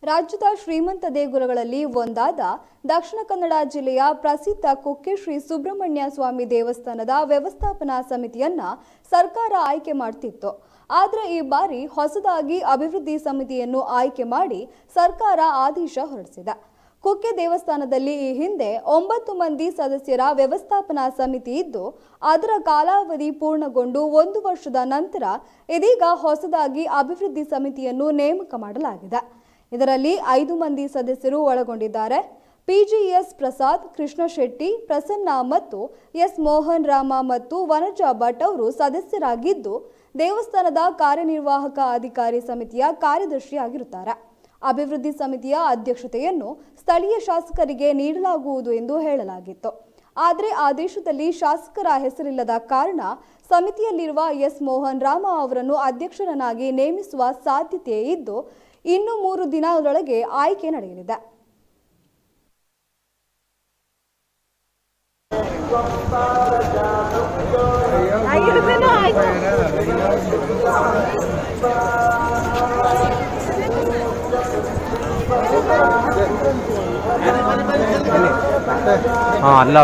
ರಾಜ್ಯದ ಶ್ರೀಮಂತ ದೇಗುಲಗಳಲ್ಲಿ ಒಂದಾದ ದಕ್ಷಿಣ ಕನ್ನಡ ಜಿಲ್ಲೆಯ ಪ್ರಸಿದ್ಧ ಕುಕ್ಕೆ ಶ್ರೀ ಸುಬ್ರಹ್ಮಣ್ಯ ಸ್ವಾಮಿ ದೇವಸ್ಥಾನದ ವ್ಯವಸ್ಥಾಪನಾ ಸಮಿತಿಯನ್ನ ಸರ್ಕಾರ ಆಯ್ಕೆ ಮಾಡುತ್ತಿತ್ತು. ಆದರೆ ಈ ಬಾರಿ ಹೊಸದಾಗಿ ಅಭಿವೃದ್ಧಿ ಸಮಿತಿಯನ್ನು ಆಯ್ಕೆ ಮಾಡಿ ಸರ್ಕಾರ ಆದೇಶ ಹೊರಡಿಸಿದೆ. ಕುಕ್ಕೆ ದೇವಸ್ಥಾನದಲ್ಲಿ ಈ ಹಿಂದೆ 9 ಮಂದಿ ಸದಸ್ಯರ ವ್ಯವಸ್ಥಾಪನಾ ಸಮಿತಿ ಇದ್ದು, ಅದರ ಕಾಲಾವಧಿ ಪೂರ್ಣಗೊಂಡು 1 ವರ್ಷದ ನಂತರ ಇದೀಗ ಹೊಸದಾಗಿ ಅಭಿವೃದ್ಧಿ ಸಮಿತಿಯನ್ನು ನೇಮಕ ಮಾಡಲಾಗಿದೆ. ಇದರಲ್ಲಿ 5 ಮಂದಿ ಸದಸ್ಯರು ಒಳಗೊಂಡಿದ್ದಾರೆ. ಪಿಜಿಎಸ್ ಪ್ರಸಾದ್, ಕೃಷ್ಣ ಶೆಟ್ಟಿ, ಪ್ರಸನ್ನ ಮತ್ತು ಎಸ್ ಮೋಹನ್ ರಾಮ ಮತ್ತು ವನಜಾ ಭಟ್ ಅವರು ಸದಸ್ಯರಾಗಿದ್ದು, ದೇವಸ್ಥಾನದ ಕಾರ್ಯನಿರ್ವಾಹಕ ಅಧಿಕಾರಿ ಸಮಿತಿಯ ಕಾರ್ಯದರ್ಶಿಯಾಗಿರುತ್ತಾರೆ. ಅಭಿವೃದ್ಧಿ ಸಮಿತಿಯ ಅಧ್ಯಕ್ಷತೆಯನ್ನು ಸ್ಥಳೀಯ ಶಾಸಕರಿಗೆ ನೀಡಲಾಗುವುದು ಎಂದು ಹೇಳಲಾಗಿತ್ತು. ಆದರೆ ಆದೇಶದಲ್ಲಿ ಶಾಸಕರ ಹೆಸರಿಲ್ಲದ ಕಾರಣ ಸಮಿತಿಯಲ್ಲಿರುವ ಎಸ್ ಮೋಹನ್ ರಾಮ ಅವರನ್ನು ಅಧ್ಯಕ್ಷರನ್ನಾಗಿ ನೇಮಿಸುವ ಸಾಧ್ಯತೆ ಇದ್ದು, ಇನ್ನು 3 ದಿನದೊಳಗೆ ಆಯ್ಕೆ ನಡೆಯಲಿದೆ. ಅಲ್ಲ